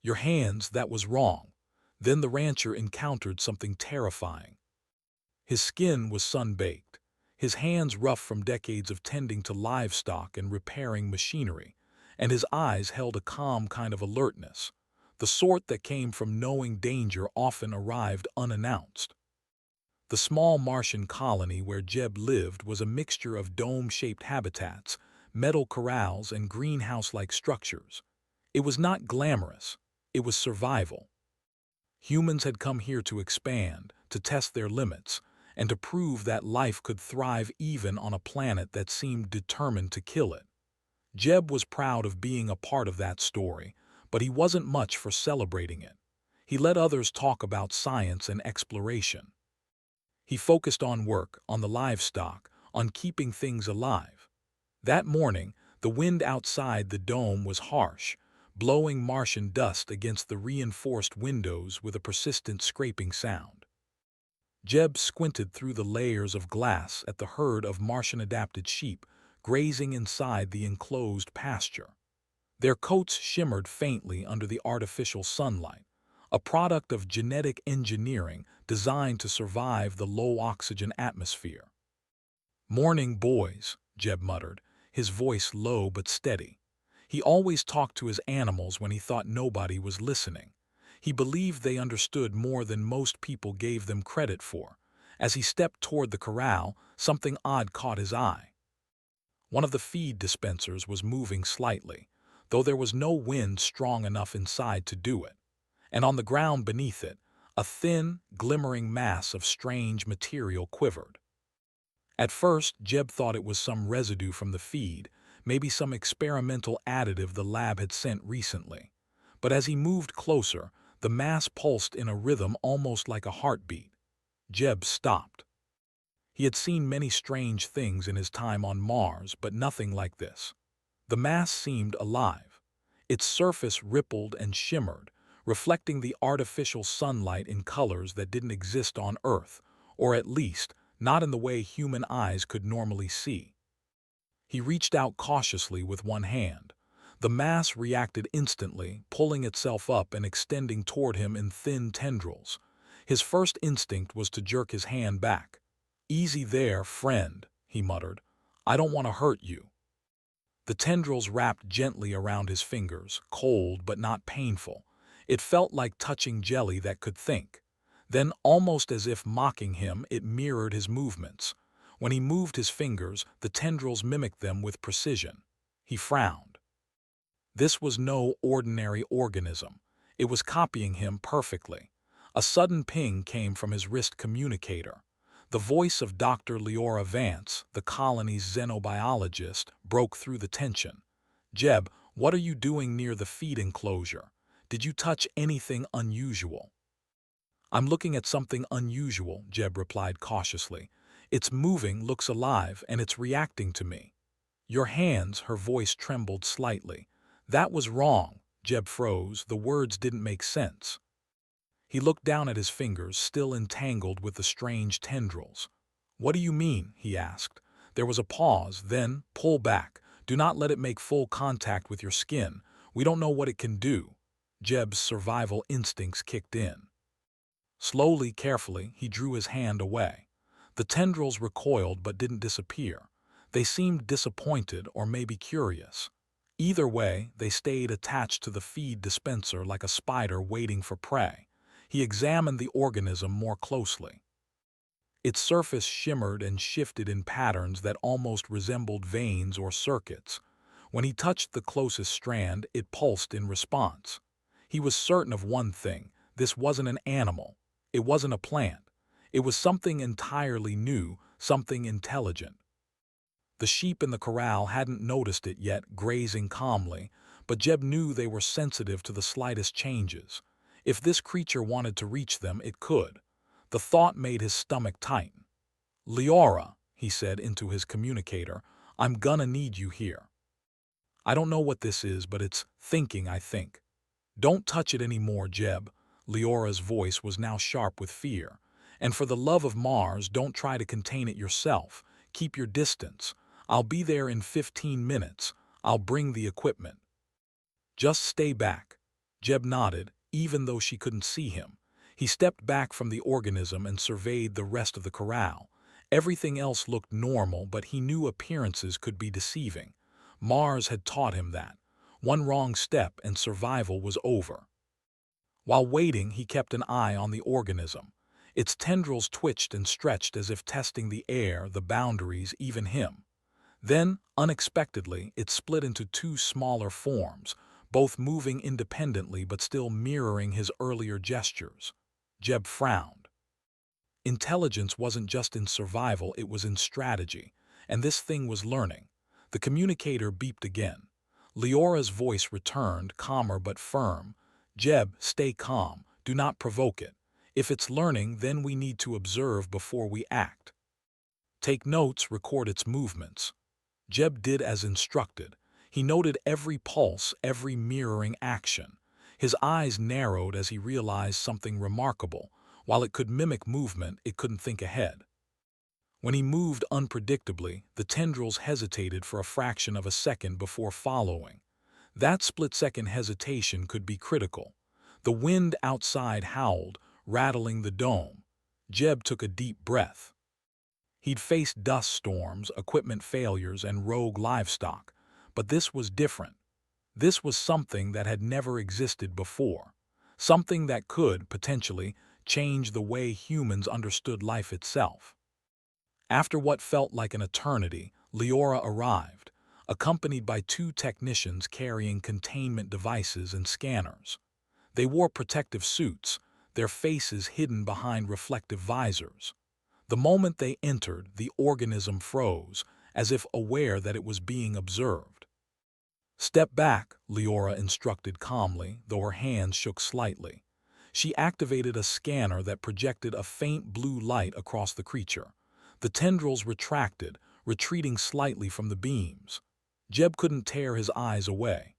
Your hands, that was wrong. Then the rancher encountered something terrifying. His skin was sun-baked, his hands rough from decades of tending to livestock and repairing machinery, and his eyes held a calm kind of alertness, the sort that came from knowing danger often arrived unannounced. The small Martian colony where Jeb lived was a mixture of dome-shaped habitats, metal corrals, and greenhouse-like structures. It was not glamorous, it was survival. Humans had come here to expand, to test their limits, and to prove that life could thrive even on a planet that seemed determined to kill it. Jeb was proud of being a part of that story, but he wasn't much for celebrating it. He let others talk about science and exploration. He focused on work, on the livestock, on keeping things alive. That morning, the wind outside the dome was harsh, blowing Martian dust against the reinforced windows with a persistent scraping sound. Jeb squinted through the layers of glass at the herd of Martian-adapted sheep grazing inside the enclosed pasture. Their coats shimmered faintly under the artificial sunlight, a product of genetic engineering designed to survive the low-oxygen atmosphere. "Morning, boys," Jeb muttered, his voice low but steady. He always talked to his animals when he thought nobody was listening. He believed they understood more than most people gave them credit for. As he stepped toward the corral, something odd caught his eye. One of the feed dispensers was moving slightly, though there was no wind strong enough inside to do it. And on the ground beneath it, a thin, glimmering mass of strange material quivered. At first, Jeb thought it was some residue from the feed, maybe some experimental additive the lab had sent recently. But as he moved closer, the mass pulsed in a rhythm almost like a heartbeat. Jeb stopped. He had seen many strange things in his time on Mars, but nothing like this. The mass seemed alive. Its surface rippled and shimmered, reflecting the artificial sunlight in colors that didn't exist on Earth, or at least, not in the way human eyes could normally see. He reached out cautiously with one hand. The mass reacted instantly, pulling itself up and extending toward him in thin tendrils. His first instinct was to jerk his hand back. "Easy there, friend," he muttered. "I don't want to hurt you." The tendrils wrapped gently around his fingers, cold but not painful. It felt like touching jelly that could think. Then, almost as if mocking him, it mirrored his movements. When he moved his fingers, the tendrils mimicked them with precision. He frowned. This was no ordinary organism. It was copying him perfectly. A sudden ping came from his wrist communicator. The voice of Dr. Leora Vance, the colony's xenobiologist, broke through the tension. "Jeb, what are you doing near the feed enclosure? Did you touch anything unusual?" "I'm looking at something unusual," Jeb replied cautiously. "It's moving, looks alive, and it's reacting to me." "Your hands," her voice trembled slightly. "That was wrong." Jeb froze, the words didn't make sense. He looked down at his fingers, still entangled with the strange tendrils. "What do you mean?" he asked. There was a pause, then, "Pull back. Do not let it make full contact with your skin. We don't know what it can do." Jeb's survival instincts kicked in. Slowly, carefully, he drew his hand away. The tendrils recoiled but didn't disappear. They seemed disappointed or maybe curious. Either way, they stayed attached to the feed dispenser like a spider waiting for prey. He examined the organism more closely. Its surface shimmered and shifted in patterns that almost resembled veins or circuits. When he touched the closest strand, it pulsed in response. He was certain of one thing: this wasn't an animal. It wasn't a plant. It was something entirely new, something intelligent. The sheep in the corral hadn't noticed it yet, grazing calmly, but Jeb knew they were sensitive to the slightest changes. If this creature wanted to reach them, it could. The thought made his stomach tighten. "Leora," he said into his communicator, "I'm gonna need you here. I don't know what this is, but it's thinking, I think." "Don't touch it anymore, Jeb." Leora's voice was now sharp with fear. "And for the love of Mars, don't try to contain it yourself. Keep your distance. I'll be there in 15 minutes. I'll bring the equipment. Just stay back." Jeb nodded, even though she couldn't see him. He stepped back from the organism and surveyed the rest of the corral. Everything else looked normal, but he knew appearances could be deceiving. Mars had taught him that. One wrong step and survival was over. While waiting, he kept an eye on the organism. Its tendrils twitched and stretched as if testing the air, the boundaries, even him. Then, unexpectedly, it split into two smaller forms, both moving independently but still mirroring his earlier gestures. Jeb frowned. Intelligence wasn't just in survival, it was in strategy, and this thing was learning. The communicator beeped again. Leora's voice returned, calmer but firm. Jeb, stay calm. Do not provoke it. If it's learning, then we need to observe before we act. Take notes, record its movements. Jeb did as instructed. He noted every pulse, every mirroring action. His eyes narrowed as he realized something remarkable. While it could mimic movement, it couldn't think ahead. When he moved unpredictably, the tendrils hesitated for a fraction of a second before following. That split-second hesitation could be critical. The wind outside howled, rattling the dome. Jeb took a deep breath. He'd faced dust storms, equipment failures, and rogue livestock, but this was different. This was something that had never existed before. Something that could, potentially, change the way humans understood life itself. After what felt like an eternity, Leora arrived, accompanied by two technicians carrying containment devices and scanners. They wore protective suits, their faces hidden behind reflective visors. The moment they entered, the organism froze, as if aware that it was being observed. "Step back," Leora instructed calmly, though her hands shook slightly. She activated a scanner that projected a faint blue light across the creature. The tendrils retracted, retreating slightly from the beams. Jeb couldn't tear his eyes away.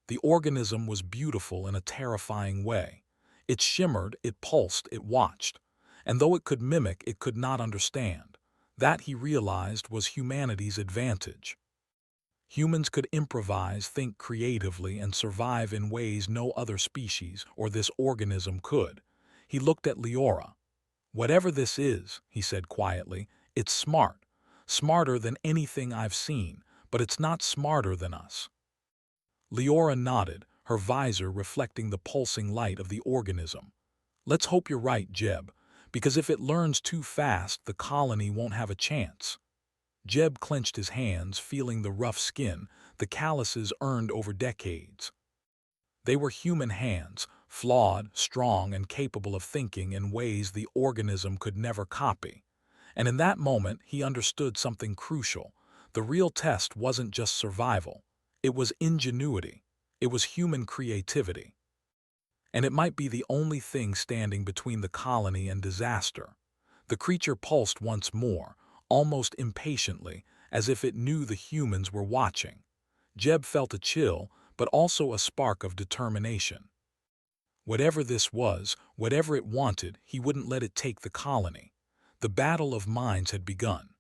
The organism was beautiful in a terrifying way. It shimmered, it pulsed, it watched. And though it could mimic, it could not understand. That, he realized, was humanity's advantage. Humans could improvise, think creatively, and survive in ways no other species or this organism could. He looked at Leora. "Whatever this is," he said quietly, "it's smart. Smarter than anything I've seen, but it's not smarter than us." Leora nodded, her visor reflecting the pulsing light of the organism. "Let's hope you're right, Jeb, because if it learns too fast, the colony won't have a chance." Jeb clenched his hands, feeling the rough skin, the calluses earned over decades. They were human hands, flawed, strong, and capable of thinking in ways the organism could never copy. And in that moment, he understood something crucial. The real test wasn't just survival. It was ingenuity. It was human creativity. And it might be the only thing standing between the colony and disaster. The creature pulsed once more, almost impatiently, as if it knew the humans were watching. Jeb felt a chill, but also a spark of determination. Whatever this was, whatever it wanted, he wouldn't let it take the colony. The battle of minds had begun.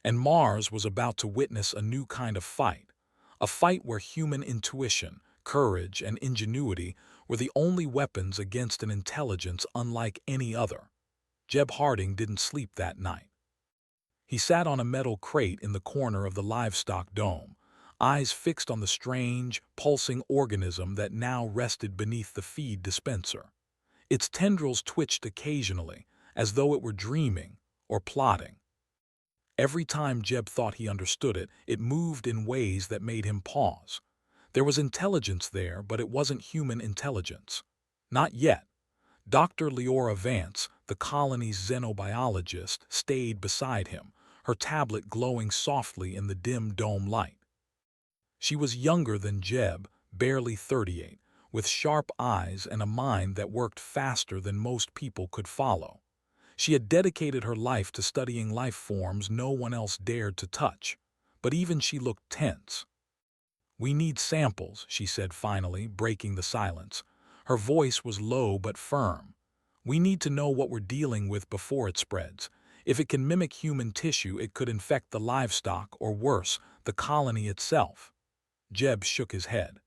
And Mars was about to witness a new kind of fight. A fight where human intuition, courage, and ingenuity were the only weapons against an intelligence unlike any other. Jeb Harding didn't sleep that night. He sat on a metal crate in the corner of the livestock dome, eyes fixed on the strange, pulsing organism that now rested beneath the feed dispenser. Its tendrils twitched occasionally, as though it were dreaming or plotting. Every time Jeb thought he understood it, it moved in ways that made him pause. There was intelligence there, but it wasn't human intelligence. Not yet. Dr. Leora Vance, the colony's xenobiologist, stayed beside him, her tablet glowing softly in the dim dome light. She was younger than Jeb, barely 38, with sharp eyes and a mind that worked faster than most people could follow. She had dedicated her life to studying life forms no one else dared to touch, but even she looked tense. "We need samples," she said finally, breaking the silence. Her voice was low but firm. "We need to know what we're dealing with before it spreads. If it can mimic human tissue, it could infect the livestock, or worse, the colony itself." Jeb shook his head.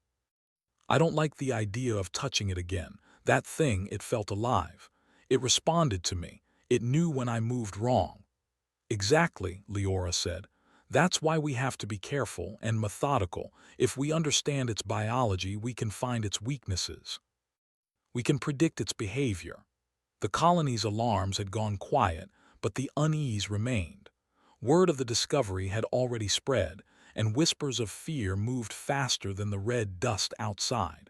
I don't like the idea of touching it again. That thing, it felt alive. It responded to me. It knew when I moved wrong. Exactly, Leora said. That's why we have to be careful and methodical. If we understand its biology, we can find its weaknesses. We can predict its behavior. The colony's alarms had gone quiet, but the unease remained. Word of the discovery had already spread, and whispers of fear moved faster than the red dust outside.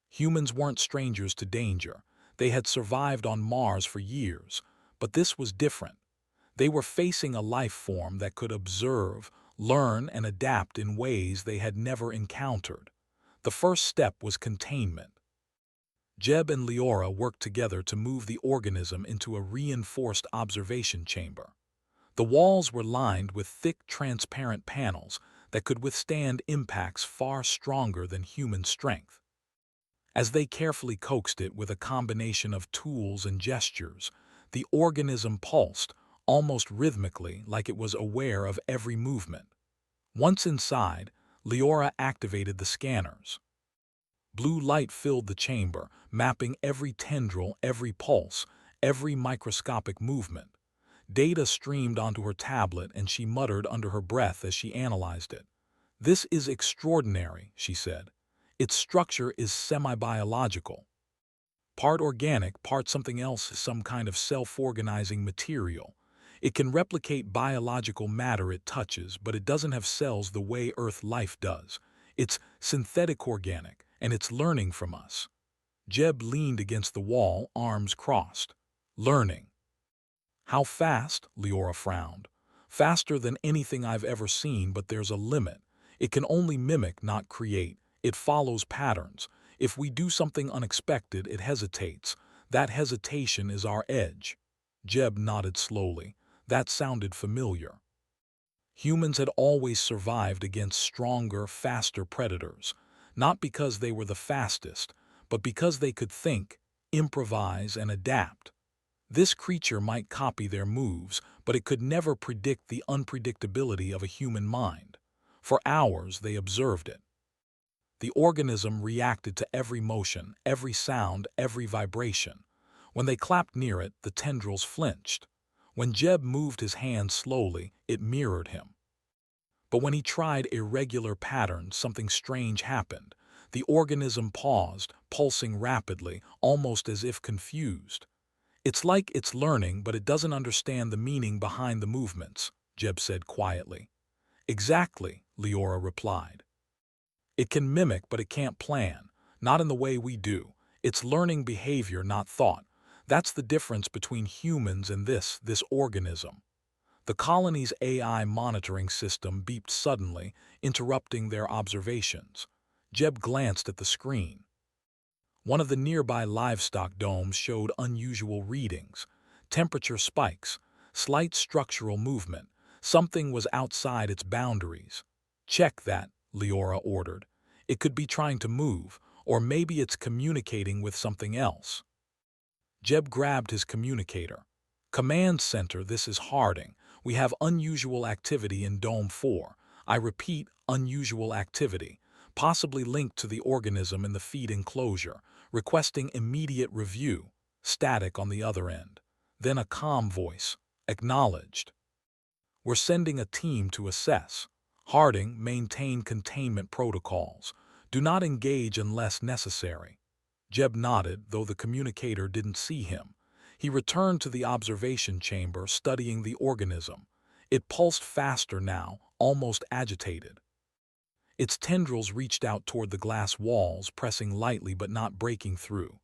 Humans weren't strangers to danger. They had survived on Mars for years, but this was different. They were facing a life form that could observe, learn, and adapt in ways they had never encountered. The first step was containment. Jeb and Leora worked together to move the organism into a reinforced observation chamber. The walls were lined with thick, transparent panels that could withstand impacts far stronger than human strength. As they carefully coaxed it with a combination of tools and gestures, the organism pulsed, almost rhythmically, like it was aware of every movement. Once inside, Leora activated the scanners. Blue light filled the chamber, mapping every tendril, every pulse, every microscopic movement. Data streamed onto her tablet, and she muttered under her breath as she analyzed it. "This is extraordinary," she said. "Its structure is semi-biological. Part organic, part something else, some kind of self-organizing material. It can replicate biological matter it touches, but it doesn't have cells the way Earth life does. It's synthetic organic, and it's learning from us." Jeb leaned against the wall, arms crossed. "Learning. How fast?" Leora frowned. "Faster than anything I've ever seen, but there's a limit. It can only mimic, not create. It follows patterns. If we do something unexpected, it hesitates. That hesitation is our edge." Jeb nodded slowly. That sounded familiar. Humans had always survived against stronger, faster predators, not because they were the fastest, but because they could think, improvise, and adapt. This creature might copy their moves, but it could never predict the unpredictability of a human mind. For hours they observed it. The organism reacted to every motion, every sound, every vibration. When they clapped near it, the tendrils flinched. When Jeb moved his hand slowly, it mirrored him. But when he tried irregular patterns, something strange happened. The organism paused, pulsing rapidly, almost as if confused. "It's like it's learning, but it doesn't understand the meaning behind the movements," Jeb said quietly. "Exactly," Leora replied. "It can mimic, but it can't plan. Not in the way we do. It's learning behavior, not thought. That's the difference between humans and this organism." The colony's AI monitoring system beeped suddenly, interrupting their observations. Jeb glanced at the screen. One of the nearby livestock domes showed unusual readings. Temperature spikes, slight structural movement. Something was outside its boundaries. "Check that," Leora ordered. "It could be trying to move, or maybe it's communicating with something else." Jeb grabbed his communicator. "Command Center, this is Harding. We have unusual activity in Dome 4. I repeat, unusual activity, possibly linked to the organism in the feed enclosure, requesting immediate review." Static on the other end. Then a calm voice. "Acknowledged. We're sending a team to assess. Harding, maintain containment protocols. Do not engage unless necessary." Jeb nodded, though the communicator didn't see him. He returned to the observation chamber, studying the organism. It pulsed faster now, almost agitated. Its tendrils reached out toward the glass walls, pressing lightly but not breaking through.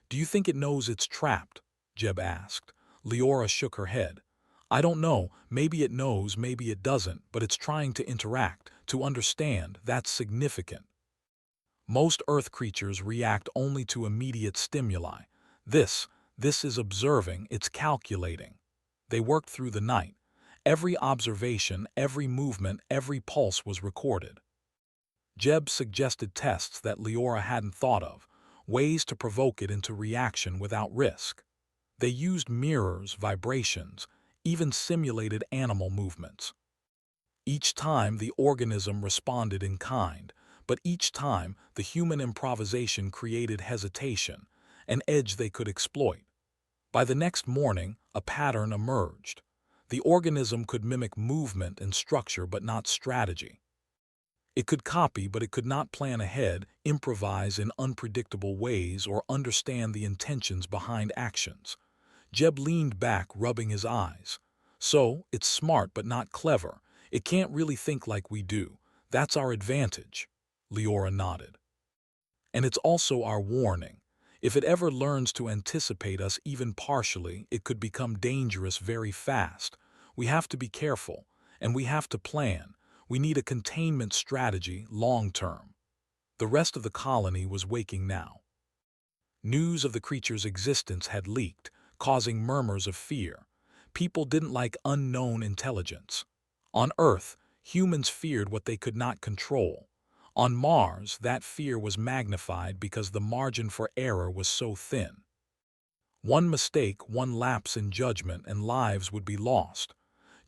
"Do you think it knows it's trapped?" Jeb asked. Leora shook her head. "I don't know. Maybe it knows, maybe it doesn't, but it's trying to interact, to understand. That's significant. Most Earth creatures react only to immediate stimuli. This is observing, it's calculating." They worked through the night. Every observation, every movement, every pulse was recorded. Jeb suggested tests that Leora hadn't thought of, ways to provoke it into reaction without risk. They used mirrors, vibrations, even simulated animal movements. Each time the organism responded in kind, but each time the human improvisation created hesitation, an edge they could exploit. By the next morning, a pattern emerged. The organism could mimic movement and structure but not strategy. It could copy, but it could not plan ahead, improvise in unpredictable ways, or understand the intentions behind actions. Jeb leaned back, rubbing his eyes. So, it's smart but not clever. It can't really think like we do. That's our advantage. Leora nodded. And it's also our warning. If it ever learns to anticipate us even partially, it could become dangerous very fast. We have to be careful, and we have to plan. We need a containment strategy long term. The rest of the colony was waking now. News of the creature's existence had leaked, causing murmurs of fear. People didn't like unknown intelligence. On Earth, humans feared what they could not control. On Mars, that fear was magnified because the margin for error was so thin. One mistake, one lapse in judgment, and lives would be lost.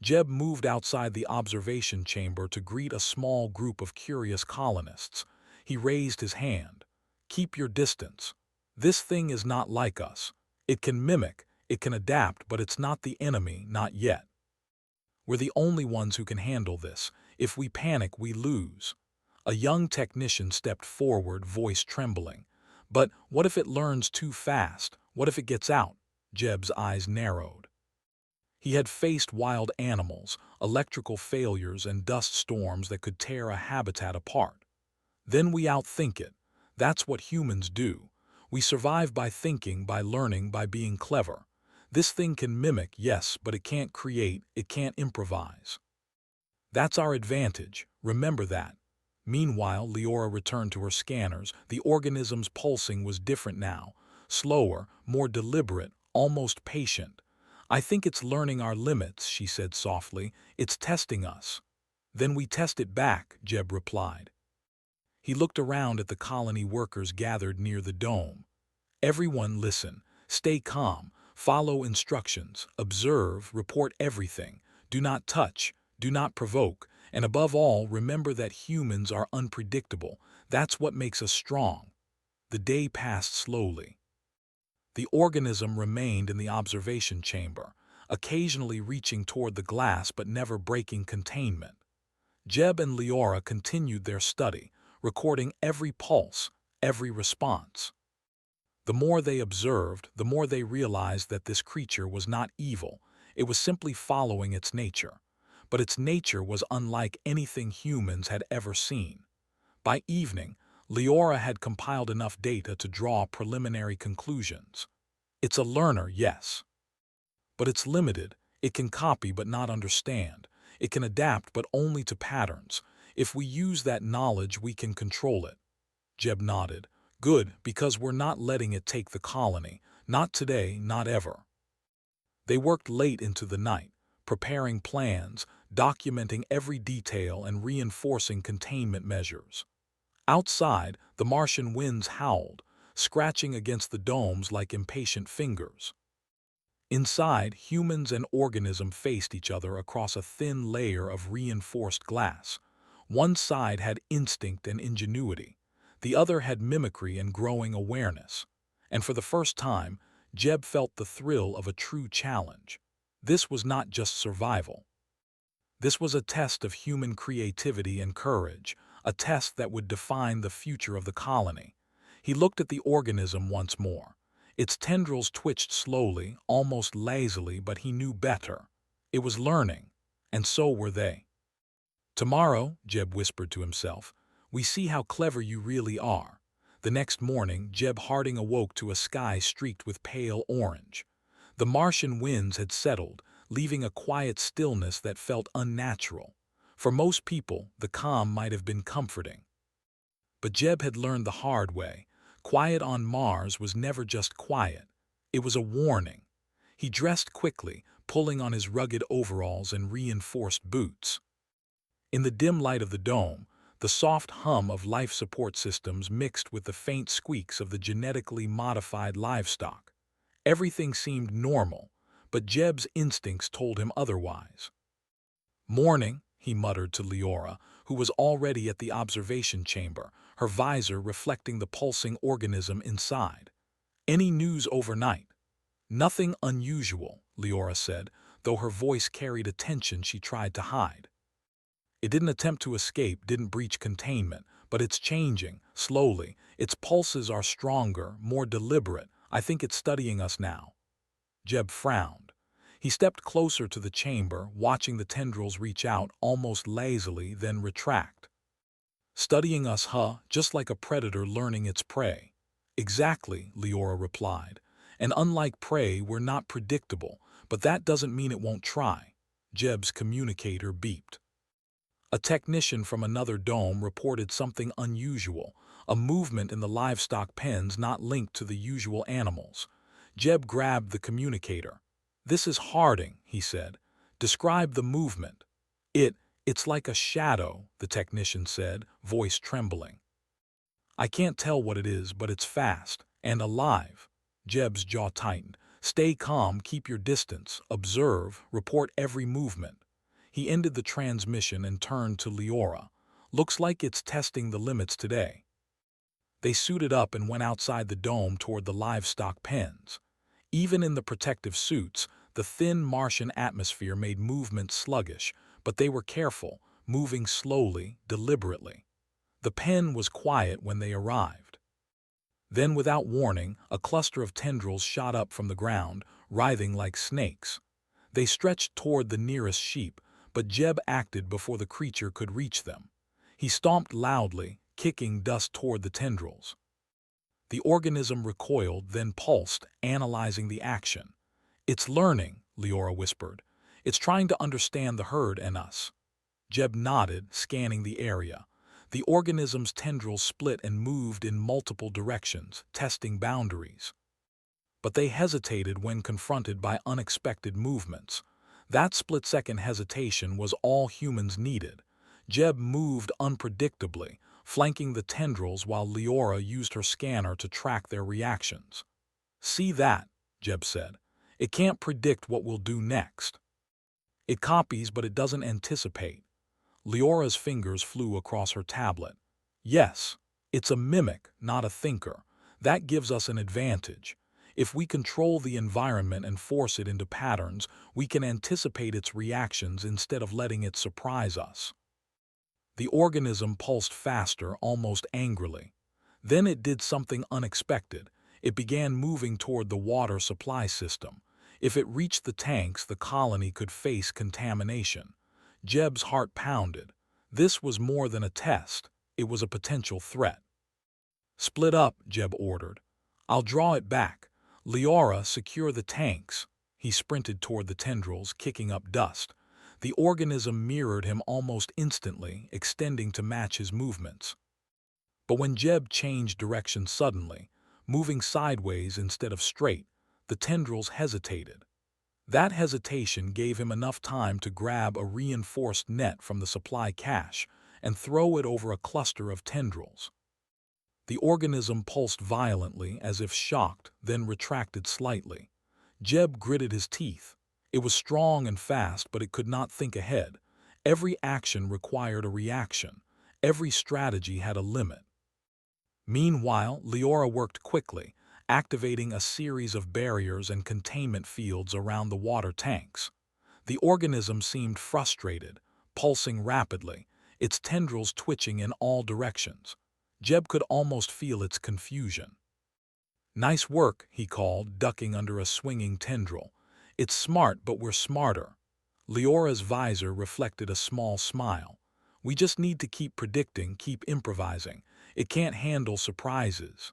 Jeb moved outside the observation chamber to greet a small group of curious colonists. He raised his hand. "Keep your distance. This thing is not like us. It can mimic, it can adapt, but it's not the enemy, not yet. We're the only ones who can handle this. If we panic, we lose." A young technician stepped forward, voice trembling. "But what if it learns too fast? What if it gets out?" Jeb's eyes narrowed. He had faced wild animals, electrical failures, and dust storms that could tear a habitat apart. Then we outthink it. That's what humans do. We survive by thinking, by learning, by being clever. This thing can mimic, yes, but it can't create, it can't improvise. That's our advantage, remember that. Meanwhile, Leora returned to her scanners. The organism's pulsing was different now, slower, more deliberate, almost patient. "I think it's learning our limits," she said softly. "It's testing us." "Then we test it back," Jeb replied. He looked around at the colony workers gathered near the dome. "Everyone listen. Stay calm. Follow instructions. Observe. Report everything. Do not touch. Do not provoke. And above all, remember that humans are unpredictable. That's what makes us strong." The day passed slowly. The organism remained in the observation chamber, occasionally reaching toward the glass but never breaking containment. Jeb and Leora continued their study, recording every pulse, every response. The more they observed, the more they realized that this creature was not evil. It was simply following its nature. But its nature was unlike anything humans had ever seen. By evening, Leora had compiled enough data to draw preliminary conclusions. It's a learner, yes. But it's limited. It can copy but not understand. It can adapt but only to patterns. If we use that knowledge, we can control it. Jeb nodded. "Good, because we're not letting it take the colony. Not today, not ever." They worked late into the night, preparing plans, documenting every detail, and reinforcing containment measures. Outside, the Martian winds howled, scratching against the domes like impatient fingers. Inside, humans and organism faced each other across a thin layer of reinforced glass. One side had instinct and ingenuity. The other had mimicry and growing awareness. And for the first time, Jeb felt the thrill of a true challenge. This was not just survival. This was a test of human creativity and courage, a test that would define the future of the colony. He looked at the organism once more. Its tendrils twitched slowly, almost lazily, but he knew better. It was learning, and so were they. "Tomorrow," Jeb whispered to himself, "we see how clever you really are." The next morning, Jeb Harding awoke to a sky streaked with pale orange. The Martian winds had settled, leaving a quiet stillness that felt unnatural. For most people, the calm might have been comforting. But Jeb had learned the hard way. Quiet on Mars was never just quiet. It was a warning. He dressed quickly, pulling on his rugged overalls and reinforced boots. In the dim light of the dome, the soft hum of life support systems mixed with the faint squeaks of the genetically modified livestock. Everything seemed normal, but Jeb's instincts told him otherwise. "Morning," he muttered to Leora, who was already at the observation chamber, her visor reflecting the pulsing organism inside. "Any news overnight?" "Nothing unusual," Leora said, though her voice carried a tension she tried to hide. "It didn't attempt to escape, didn't breach containment, but it's changing, slowly. Its pulses are stronger, more deliberate. I think it's studying us now." Jeb frowned. He stepped closer to the chamber, watching the tendrils reach out almost lazily, then retract. "Studying us, huh? Just like a predator learning its prey." "Exactly," Leora replied. "And unlike prey, we're not predictable, but that doesn't mean it won't try." Jeb's communicator beeped. A technician from another dome reported something unusual, a movement in the livestock pens not linked to the usual animals. Jeb grabbed the communicator. "This is Harding," he said. "Describe the movement." It's like a shadow," the technician said, voice trembling. "I can't tell what it is, but it's fast and alive." Jeb's jaw tightened. "Stay calm, keep your distance, observe, report every movement." He ended the transmission and turned to Leora. "Looks like it's testing the limits today." They suited up and went outside the dome toward the livestock pens. Even in the protective suits, the thin Martian atmosphere made movement sluggish, but they were careful, moving slowly, deliberately. The pen was quiet when they arrived. Then, without warning, a cluster of tendrils shot up from the ground, writhing like snakes. They stretched toward the nearest sheep, but Jeb acted before the creature could reach them. He stomped loudly, kicking dust toward the tendrils. The organism recoiled, then pulsed, analyzing the action. "It's learning," Leora whispered. "It's trying to understand the herd and us." Jeb nodded, scanning the area. The organism's tendrils split and moved in multiple directions, testing boundaries. But they hesitated when confronted by unexpected movements. That split-second hesitation was all humans needed. Jeb moved unpredictably, flanking the tendrils while Leora used her scanner to track their reactions. "See that?" Jeb said. "It can't predict what we'll do next. It copies, but it doesn't anticipate." Leora's fingers flew across her tablet. "Yes, it's a mimic, not a thinker. That gives us an advantage. If we control the environment and force it into patterns, we can anticipate its reactions instead of letting it surprise us." The organism pulsed faster, almost angrily. Then it did something unexpected. It began moving toward the water supply system. If it reached the tanks, the colony could face contamination. Jeb's heart pounded. This was more than a test. It was a potential threat. "Split up," Jeb ordered. "I'll draw it back. Leora, secure the tanks." He sprinted toward the tendrils, kicking up dust. The organism mirrored him almost instantly, extending to match his movements. But when Jeb changed direction suddenly, moving sideways instead of straight, the tendrils hesitated. That hesitation gave him enough time to grab a reinforced net from the supply cache and throw it over a cluster of tendrils. The organism pulsed violently, as if shocked, then retracted slightly. Jeb gritted his teeth. It was strong and fast, but it could not think ahead. Every action required a reaction. Every strategy had a limit. Meanwhile, Leora worked quickly, activating a series of barriers and containment fields around the water tanks. The organism seemed frustrated, pulsing rapidly, its tendrils twitching in all directions. Jeb could almost feel its confusion. "Nice work," he called, ducking under a swinging tendril. "It's smart, but we're smarter." Leora's visor reflected a small smile. "We just need to keep predicting, keep improvising. It can't handle surprises."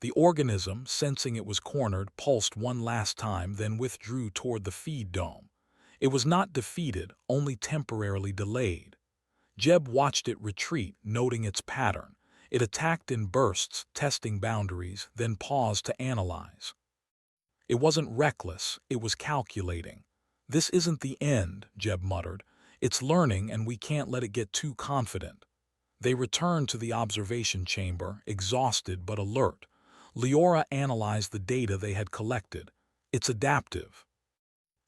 The organism, sensing it was cornered, pulsed one last time, then withdrew toward the feed dome. It was not defeated, only temporarily delayed. Jeb watched it retreat, noting its pattern. It attacked in bursts, testing boundaries, then paused to analyze. It wasn't reckless, it was calculating. "This isn't the end," Jeb muttered. "It's learning, and we can't let it get too confident." They returned to the observation chamber, exhausted but alert. Leora analyzed the data they had collected. "It's adaptive.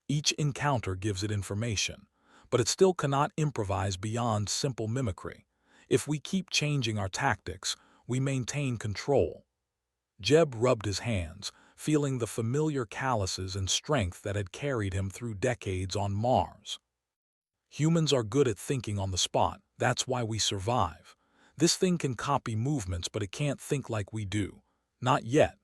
Each encounter gives it information. but it still cannot improvise beyond simple mimicry. If we keep changing our tactics, we maintain control. Jeb rubbed his hands, feeling the familiar calluses and strength that had carried him through decades on Mars. Humans are good at thinking on the spot. That's why we survive. This thing can copy movements, but it can't think like we do. Not yet.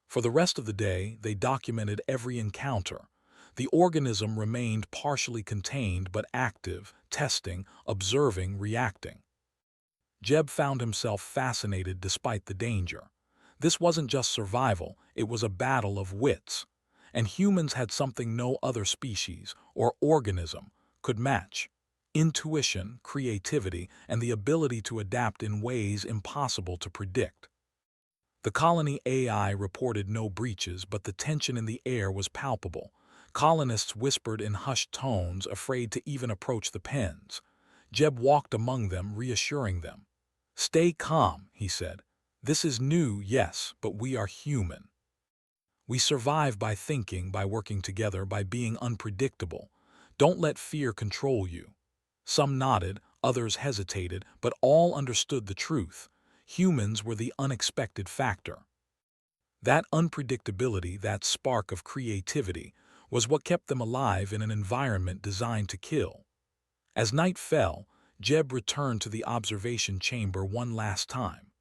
For the rest of the day, they documented every encounter. The organism remained partially contained but active, testing, observing, reacting. Jeb found himself fascinated despite the danger. This wasn't just survival, it was a battle of wits. And humans had something no other species or organism could match: intuition, creativity, and the ability to adapt in ways impossible to predict. The colony AI reported no breaches, but the tension in the air was palpable. Colonists whispered in hushed tones, afraid to even approach the pens. Jeb walked among them, reassuring them. "Stay calm," he said. "This is new, yes, but we are human. We survive by thinking, by working together, by being unpredictable. Don't let fear control you." Some nodded, others hesitated, but all understood the truth. Humans were the unexpected factor. That unpredictability, that spark of creativity, was what kept them alive in an environment designed to kill. As night fell, Jeb returned to the observation chamber one last time.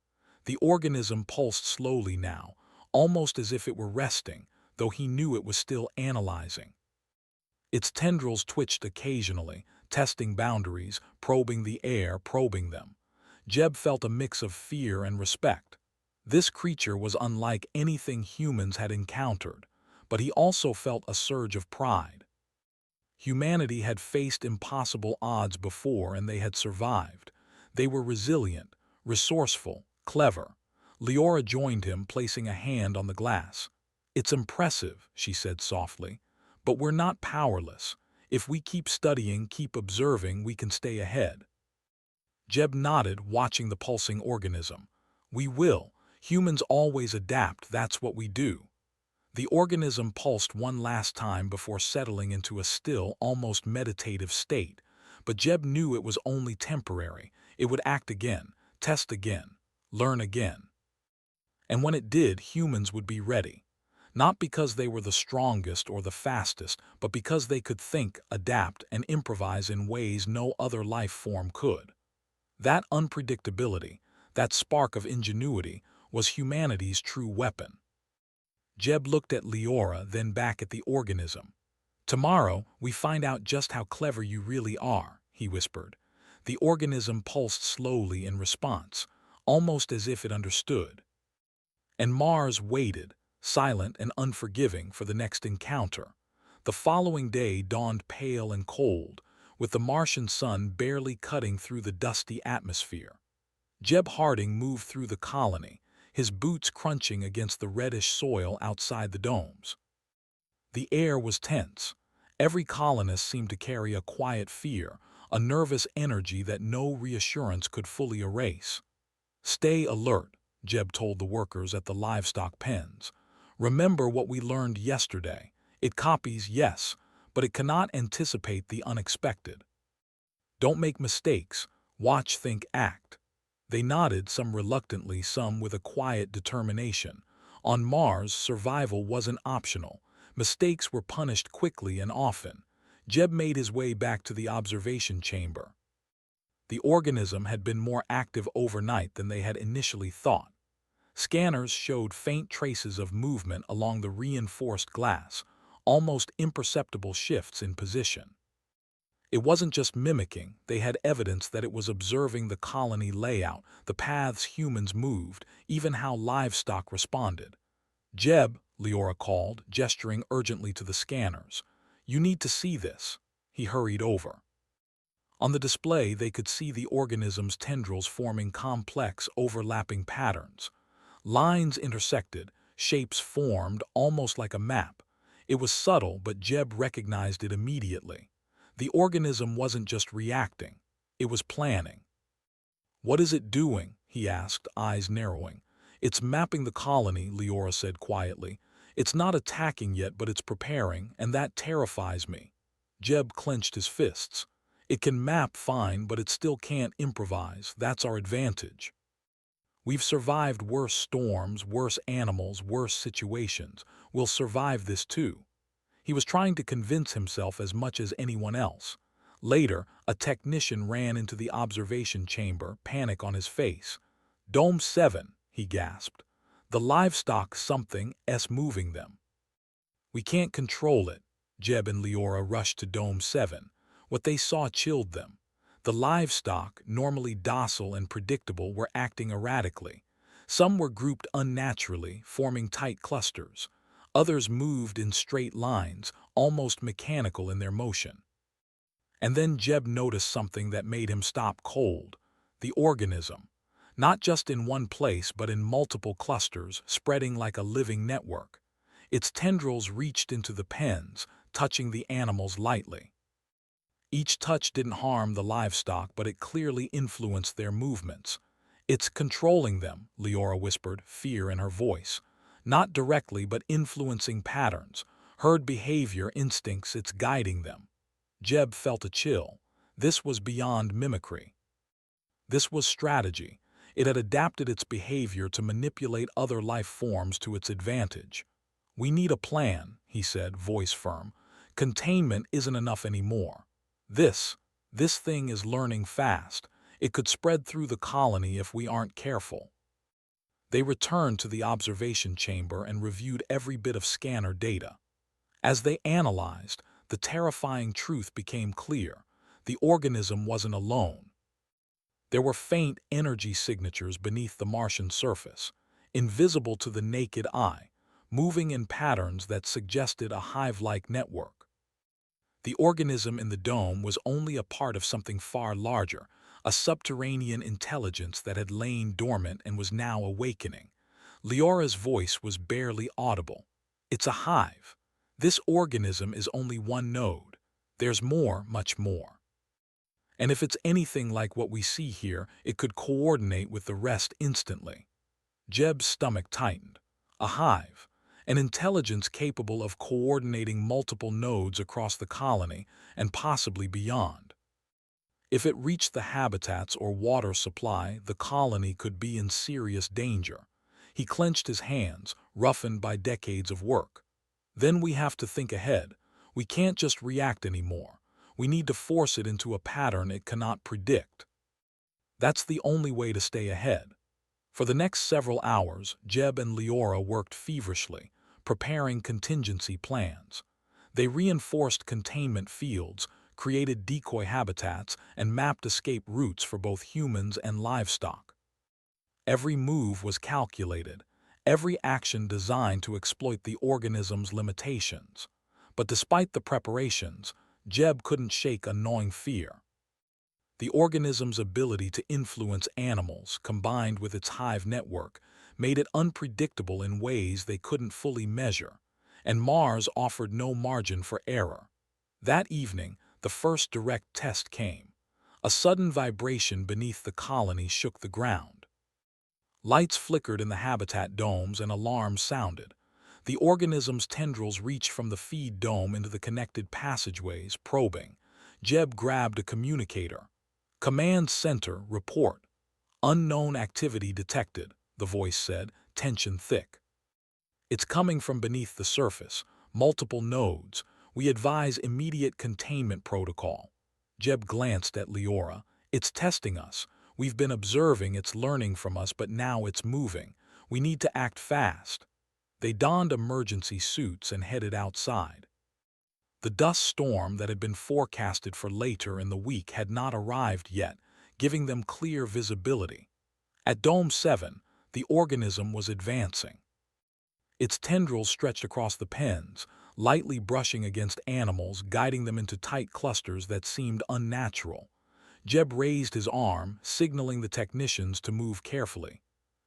The organism pulsed slowly now, almost as if it were resting, though he knew it was still analyzing. Its tendrils twitched occasionally, testing boundaries, probing the air, probing them. Jeb felt a mix of fear and respect. This creature was unlike anything humans had encountered, but he also felt a surge of pride. Humanity had faced impossible odds before, and they had survived. They were resilient, resourceful, clever. Leora joined him, placing a hand on the glass. "It's impressive," she said softly, "but we're not powerless. If we keep studying, keep observing, we can stay ahead." Jeb nodded, watching the pulsing organism. "We will. Humans always adapt, that's what we do." The organism pulsed one last time before settling into a still, almost meditative state. But Jeb knew it was only temporary. It would act again, test again, learn again. And when it did, humans would be ready. Not because they were the strongest or the fastest, but because they could think, adapt, and improvise in ways no other life form could. That unpredictability, that spark of ingenuity, was humanity's true weapon. Jeb looked at Leora, then back at the organism. "Tomorrow, we find out just how clever you really are," he whispered. The organism pulsed slowly in response, almost as if it understood. And Mars waited, silent and unforgiving, for the next encounter. The following day dawned pale and cold, with the Martian sun barely cutting through the dusty atmosphere. Jeb Harding moved through the colony, his boots crunching against the reddish soil outside the domes. The air was tense. Every colonist seemed to carry a quiet fear, a nervous energy that no reassurance could fully erase. "Stay alert," Jeb told the workers at the livestock pens. "Remember what we learned yesterday. It copies, yes, but it cannot anticipate the unexpected. Don't make mistakes. Watch, think, act." They nodded, some reluctantly, some with a quiet determination. On Mars, survival wasn't optional. Mistakes were punished quickly and often. Jeb made his way back to the observation chamber. The organism had been more active overnight than they had initially thought. Scanners showed faint traces of movement along the reinforced glass, almost imperceptible shifts in position. It wasn't just mimicking, they had evidence that it was observing the colony layout, the paths humans moved, even how livestock responded. "Jeb," Leora called, gesturing urgently to the scanners. "You need to see this." He hurried over. On the display, they could see the organism's tendrils forming complex, overlapping patterns. Lines intersected, shapes formed, almost like a map. It was subtle, but Jeb recognized it immediately. The organism wasn't just reacting, it was planning. "What is it doing?" he asked, eyes narrowing. "It's mapping the colony," Leora said quietly. "It's not attacking yet, but it's preparing, and that terrifies me." Jeb clenched his fists. It can map fine, but it still can't improvise. That's our advantage. We've survived worse storms, worse animals, worse situations. We'll survive this too. He was trying to convince himself as much as anyone else. Later, a technician ran into the observation chamber, panic on his face. "Dome 7, he gasped. "The livestock something moving them." "We can't control it." Jeb and Leora rushed to Dome 7. What they saw chilled them. The livestock, normally docile and predictable, were acting erratically. Some were grouped unnaturally, forming tight clusters. Others moved in straight lines, almost mechanical in their motion. And then Jeb noticed something that made him stop cold. The organism. Not just in one place, but in multiple clusters, spreading like a living network. Its tendrils reached into the pens, touching the animals lightly. Each touch didn't harm the livestock, but it clearly influenced their movements. "It's controlling them," Leora whispered, fear in her voice. "Not directly, but influencing patterns. Herd behavior, instincts, it's guiding them." Jeb felt a chill. This was beyond mimicry. This was strategy. It had adapted its behavior to manipulate other life forms to its advantage. "We need a plan," he said, voice firm. "Containment isn't enough anymore. This thing is learning fast. It could spread through the colony if we aren't careful." They returned to the observation chamber and reviewed every bit of scanner data. As they analyzed, the terrifying truth became clear. The organism wasn't alone. There were faint energy signatures beneath the Martian surface, invisible to the naked eye, moving in patterns that suggested a hive-like network. The organism in the dome was only a part of something far larger, a subterranean intelligence that had lain dormant and was now awakening. Leora's voice was barely audible. "It's a hive. This organism is only one node. There's more, much more. And if it's anything like what we see here, it could coordinate with the rest instantly." Jeb's stomach tightened. A hive. An intelligence capable of coordinating multiple nodes across the colony and possibly beyond. If it reached the habitats or water supply, the colony could be in serious danger. He clenched his hands, roughened by decades of work. "Then we have to think ahead. We can't just react anymore. We need to force it into a pattern it cannot predict. That's the only way to stay ahead." For the next several hours, Jeb and Leora worked feverishly, preparing contingency plans. They reinforced containment fields, created decoy habitats, and mapped escape routes for both humans and livestock. Every move was calculated, every action designed to exploit the organism's limitations. But despite the preparations, Jeb couldn't shake a gnawing fear. The organism's ability to influence animals, combined with its hive network, made it unpredictable in ways they couldn't fully measure, and Mars offered no margin for error. That evening, the first direct test came. A sudden vibration beneath the colony shook the ground. Lights flickered in the habitat domes and alarms sounded. The organism's tendrils reached from the feed dome into the connected passageways, probing. Jeb grabbed a communicator. "Command Center, report. Unknown activity detected," the voice said, tension thick. "It's coming from beneath the surface, multiple nodes. We advise immediate containment protocol." Jeb glanced at Leora. "It's testing us. We've been observing, it's learning from us, but now it's moving. We need to act fast." They donned emergency suits and headed outside. The dust storm that had been forecasted for later in the week had not arrived yet, giving them clear visibility. At Dome 7, the organism was advancing. Its tendrils stretched across the pens, lightly brushing against animals, guiding them into tight clusters that seemed unnatural. Jeb raised his arm, signaling the technicians to move carefully.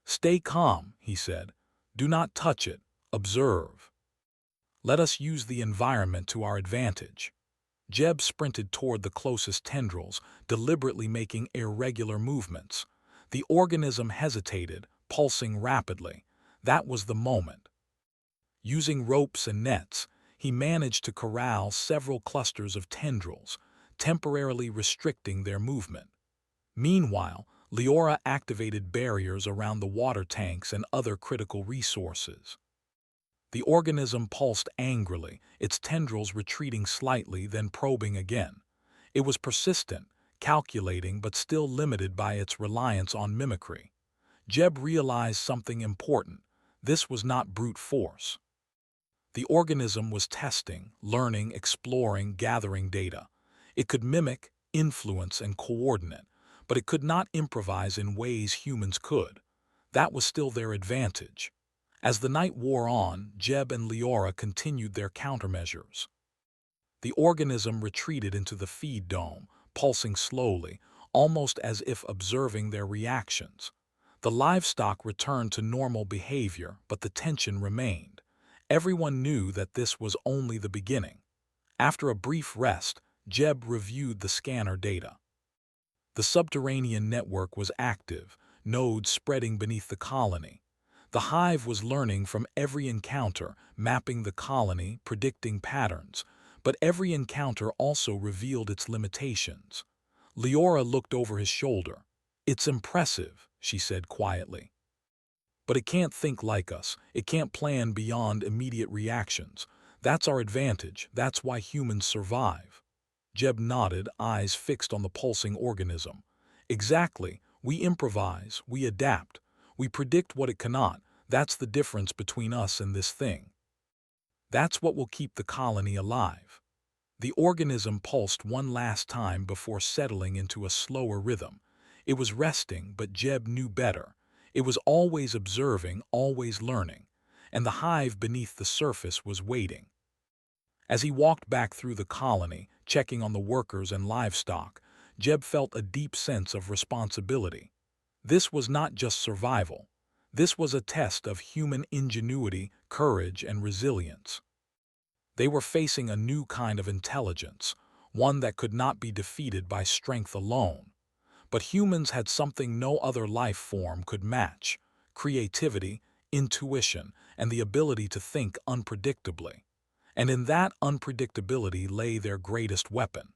"Stay calm," he said. "Do not touch it. Observe. Let us use the environment to our advantage." Jeb sprinted toward the closest tendrils, deliberately making irregular movements. The organism hesitated, pulsing rapidly. That was the moment. Using ropes and nets, he managed to corral several clusters of tendrils. temporarily restricting their movement. Meanwhile, Leora activated barriers around the water tanks and other critical resources. The organism pulsed angrily, its tendrils retreating slightly, then probing again. It was persistent, calculating, but still limited by its reliance on mimicry. Jeb realized something important. This was not brute force. The organism was testing, learning, exploring, gathering data. It could mimic, influence, and coordinate, but it could not improvise in ways humans could. That was still their advantage. As the night wore on, Jeb and Leora continued their countermeasures. The organism retreated into the feed dome, pulsing slowly, almost as if observing their reactions. The livestock returned to normal behavior, but the tension remained. Everyone knew that this was only the beginning. After a brief rest, Jeb reviewed the scanner data. The subterranean network was active, nodes spreading beneath the colony. The hive was learning from every encounter, mapping the colony, predicting patterns, but every encounter also revealed its limitations. Leora looked over his shoulder. "It's impressive," she said quietly. "But it can't think like us. It can't plan beyond immediate reactions. That's our advantage. That's why humans survive." Jeb nodded, eyes fixed on the pulsing organism. "Exactly. We improvise. We adapt. We predict what it cannot. That's the difference between us and this thing. That's what will keep the colony alive." The organism pulsed one last time before settling into a slower rhythm. It was resting, but Jeb knew better. It was always observing, always learning, and the hive beneath the surface was waiting. As he walked back through the colony, checking on the workers and livestock, Jeb felt a deep sense of responsibility. This was not just survival. This was a test of human ingenuity, courage, and resilience. They were facing a new kind of intelligence, one that could not be defeated by strength alone. But humans had something no other life form could match: creativity, intuition, and the ability to think unpredictably. And in that unpredictability lay their greatest weapon.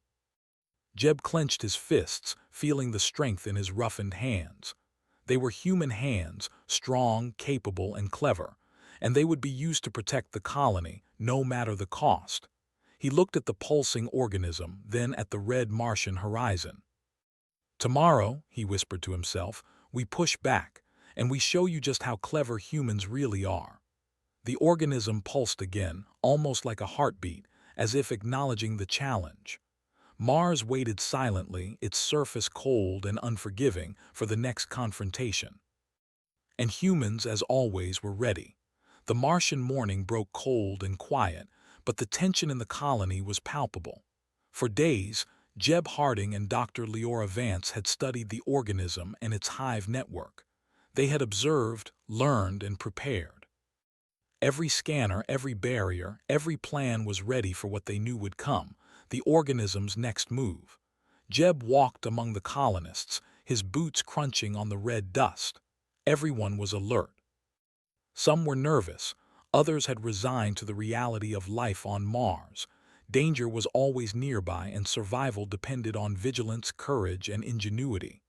Jeb clenched his fists, feeling the strength in his roughened hands. They were human hands, strong, capable, and clever, and they would be used to protect the colony, no matter the cost. He looked at the pulsing organism, then at the red Martian horizon. "Tomorrow," he whispered to himself, "we push back, and we show you just how clever humans really are." The organism pulsed again, almost like a heartbeat, as if acknowledging the challenge. Mars waited silently, its surface cold and unforgiving, for the next confrontation. And humans, as always, were ready. The Martian morning broke cold and quiet, but the tension in the colony was palpable. For days, Jeb Harding and Dr. Leora Vance had studied the organism and its hive network. They had observed, learned, and prepared. Every scanner, every barrier, every plan was ready for what they knew would come: the organism's next move. Jeb walked among the colonists, his boots crunching on the red dust. Everyone was alert. Some were nervous, others had resigned to the reality of life on Mars. Danger was always nearby, and survival depended on vigilance, courage, and ingenuity.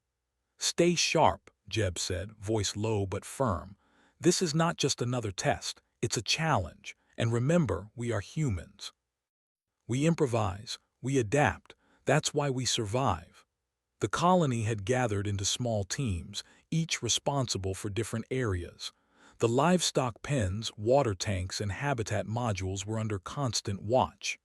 "Stay sharp," Jeb said, voice low but firm. "This is not just another test, it's a challenge, and remember, we are humans. We improvise, we adapt, that's why we survive." The colony had gathered into small teams, each responsible for different areas. The livestock pens, water tanks, and habitat modules were under constant watch.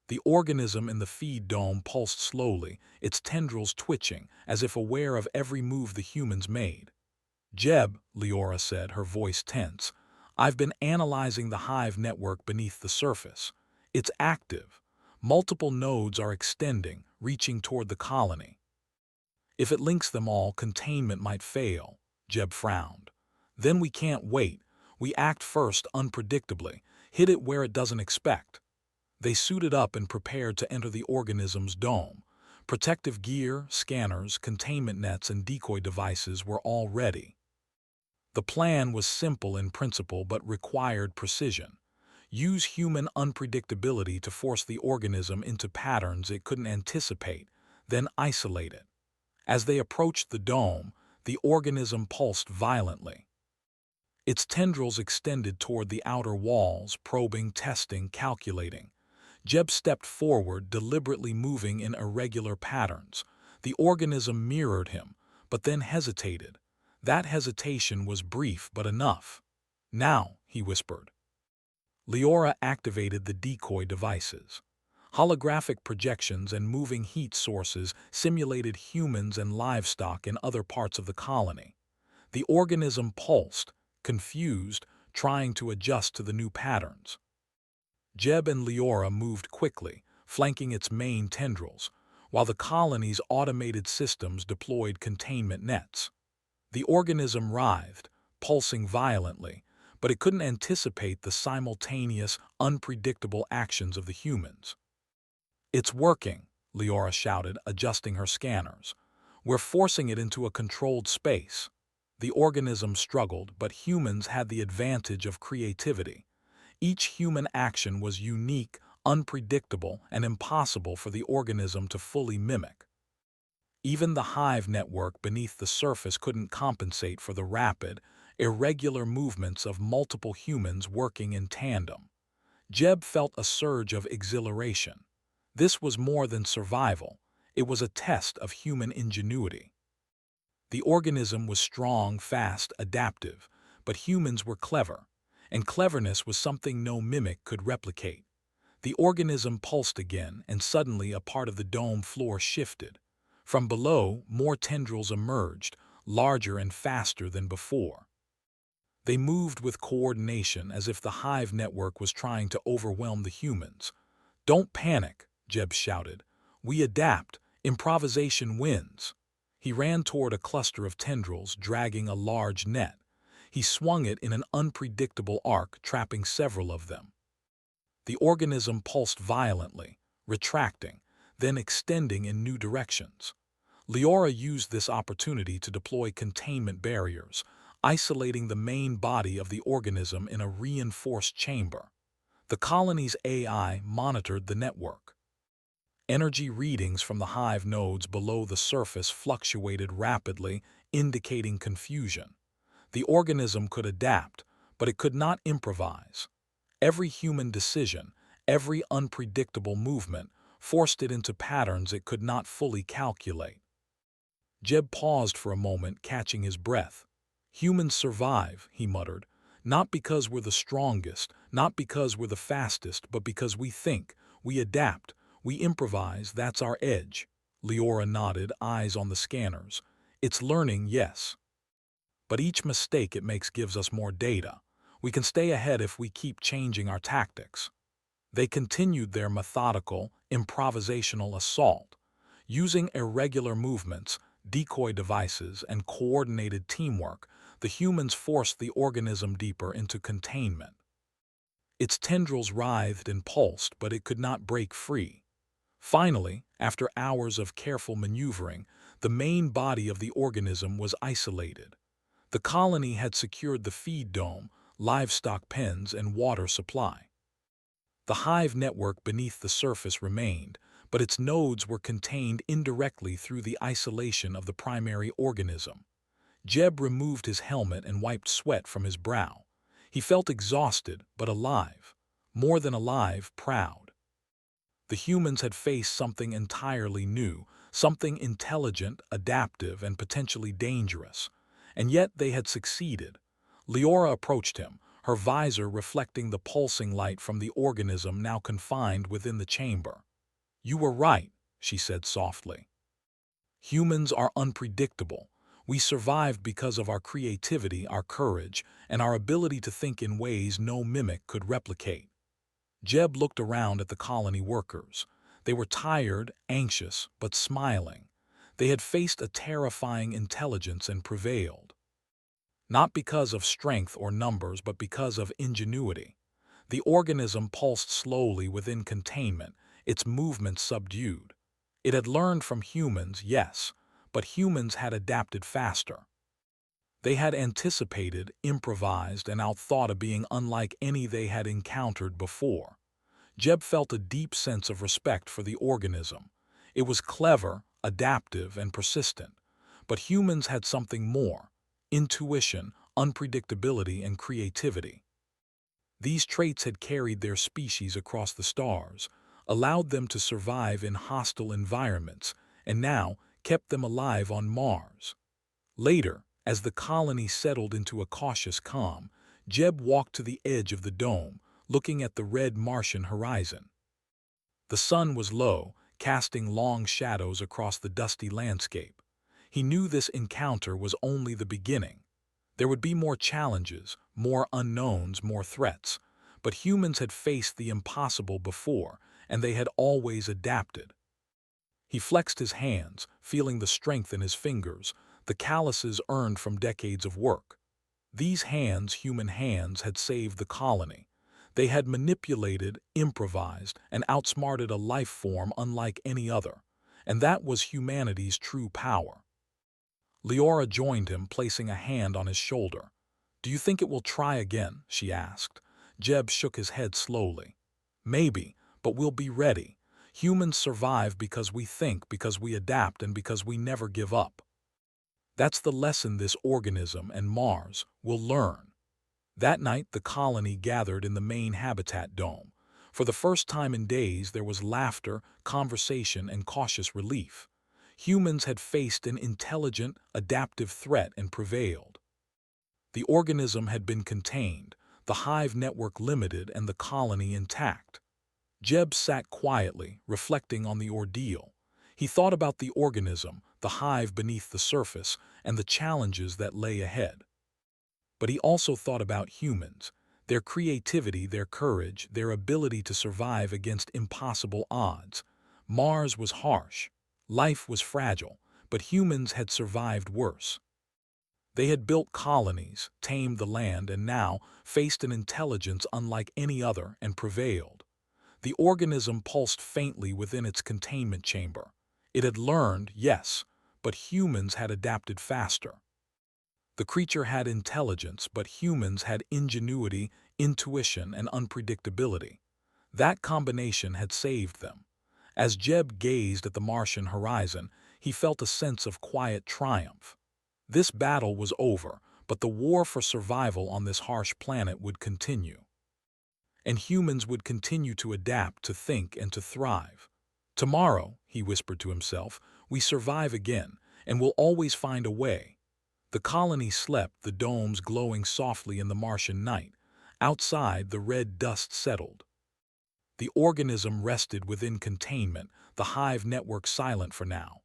The organism in the feed dome pulsed slowly, its tendrils twitching, as if aware of every move the humans made. "Jeb," Leora said, her voice tense, "I've been analyzing the hive network beneath the surface. It's active. Multiple nodes are extending, reaching toward the colony. If it links them all, containment might fail." Jeb frowned. "Then we can't wait. We act first, unpredictably, hit it where it doesn't expect." They suited up and prepared to enter the organism's dome. Protective gear, scanners, containment nets, and decoy devices were all ready. The plan was simple in principle but required precision. Use human unpredictability to force the organism into patterns it couldn't anticipate, then isolate it. As they approached the dome, the organism pulsed violently. Its tendrils extended toward the outer walls, probing, testing, calculating. Jeb stepped forward, deliberately moving in irregular patterns. The organism mirrored him, but then hesitated. That hesitation was brief but enough. "Now," he whispered. Leora activated the decoy devices. Holographic projections and moving heat sources simulated humans and livestock in other parts of the colony. The organism pulsed, confused, trying to adjust to the new patterns. Jeb and Leora moved quickly, flanking its main tendrils, while the colony's automated systems deployed containment nets. The organism writhed, pulsing violently, but it couldn't anticipate the simultaneous, unpredictable actions of the humans. "It's working," Leora shouted, adjusting her scanners. "We're forcing it into a controlled space." The organism struggled, but humans had the advantage of creativity. Each human action was unique, unpredictable, and impossible for the organism to fully mimic. Even the hive network beneath the surface couldn't compensate for the rapid, irregular movements of multiple humans working in tandem. Jeb felt a surge of exhilaration. This was more than survival. It was a test of human ingenuity. The organism was strong, fast, adaptive, but humans were clever, and cleverness was something no mimic could replicate. The organism pulsed again, and suddenly a part of the dome floor shifted. From below, more tendrils emerged, larger and faster than before. They moved with coordination as if the hive network was trying to overwhelm the humans. "Don't panic," Jeb shouted. "We adapt. Improvisation wins." He ran toward a cluster of tendrils, dragging a large net. He swung it in an unpredictable arc, trapping several of them. The organism pulsed violently, retracting, then extending in new directions. Leora used this opportunity to deploy containment barriers, isolating the main body of the organism in a reinforced chamber. The colony's AI monitored the network. Energy readings from the hive nodes below the surface fluctuated rapidly, indicating confusion. The organism could adapt, but it could not improvise. Every human decision, every unpredictable movement, forced it into patterns it could not fully calculate. Jeb paused for a moment, catching his breath. "Humans survive," he muttered, "not because we're the strongest, not because we're the fastest, but because we think, we adapt, we improvise. That's our edge." Leora nodded, eyes on the scanners. "It's learning, yes. But each mistake it makes gives us more data. We can stay ahead if we keep changing our tactics." They continued their methodical, improvisational assault. Using irregular movements, decoy devices, and coordinated teamwork, the humans forced the organism deeper into containment. Its tendrils writhed and pulsed, but it could not break free. Finally, after hours of careful maneuvering, the main body of the organism was isolated. The colony had secured the feed dome, livestock pens, and water supply. The hive network beneath the surface remained, but its nodes were contained indirectly through the isolation of the primary organism. Jeb removed his helmet and wiped sweat from his brow. He felt exhausted, but alive. More than alive, proud. The humans had faced something entirely new, something intelligent, adaptive, and potentially dangerous. And yet they had succeeded. Leora approached him, her visor reflecting the pulsing light from the organism now confined within the chamber. "You were right," she said softly. "Humans are unpredictable. We survived because of our creativity, our courage, and our ability to think in ways no mimic could replicate." Jeb looked around at the colony workers. They were tired, anxious, but smiling. They had faced a terrifying intelligence and prevailed. Not because of strength or numbers, but because of ingenuity. The organism pulsed slowly within containment, its movements subdued. It had learned from humans, yes, but humans had adapted faster. They had anticipated, improvised, and outthought a being unlike any they had encountered before. Jeb felt a deep sense of respect for the organism. It was clever, adaptive, and persistent. But humans had something more: intuition, unpredictability, and creativity. These traits had carried their species across the stars, allowed them to survive in hostile environments, and now kept them alive on Mars. Later, as the colony settled into a cautious calm, Jeb walked to the edge of the dome, looking at the red Martian horizon. The sun was low, casting long shadows across the dusty landscape. He knew this encounter was only the beginning. There would be more challenges, more unknowns, more threats. But humans had faced the impossible before, and they had always adapted. He flexed his hands, feeling the strength in his fingers, the calluses earned from decades of work. These hands, human hands, had saved the colony. They had manipulated, improvised, and outsmarted a life form unlike any other. And that was humanity's true power. Leora joined him, placing a hand on his shoulder. "Do you think it will try again?" she asked. Jeb shook his head slowly. "Maybe, but we'll be ready. Humans survive because we think, because we adapt, and because we never give up. That's the lesson this organism and Mars will learn." That night, the colony gathered in the main habitat dome. For the first time in days, there was laughter, conversation, and cautious relief. Humans had faced an intelligent, adaptive threat and prevailed. The organism had been contained, the hive network limited, and the colony intact. Jeb sat quietly, reflecting on the ordeal. He thought about the organism, the hive beneath the surface, and the challenges that lay ahead. But he also thought about humans, their creativity, their courage, their ability to survive against impossible odds. Mars was harsh. Life was fragile, but humans had survived worse. They had built colonies, tamed the land, and now faced an intelligence unlike any other and prevailed. The organism pulsed faintly within its containment chamber. It had learned, yes, but humans had adapted faster. The creature had intelligence, but humans had ingenuity, intuition, and unpredictability. That combination had saved them. As Jeb gazed at the Martian horizon, he felt a sense of quiet triumph. This battle was over, but the war for survival on this harsh planet would continue. And humans would continue to adapt, to think, and to thrive. "Tomorrow," he whispered to himself, "we survive again, and we'll always find a way." The colony slept, the domes glowing softly in the Martian night. Outside, the red dust settled. The organism rested within containment, the hive network silent for now.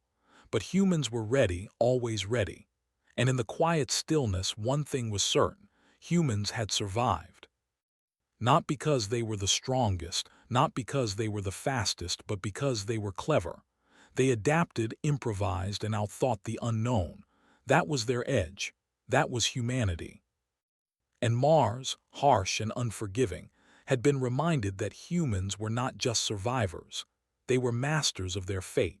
But humans were ready, always ready. And in the quiet stillness, one thing was certain: humans had survived. Not because they were the strongest, not because they were the fastest, but because they were clever. They adapted, improvised, and outthought the unknown. That was their edge. That was humanity. And Mars, harsh and unforgiving, had been reminded that humans were not just survivors. They were masters of their fate.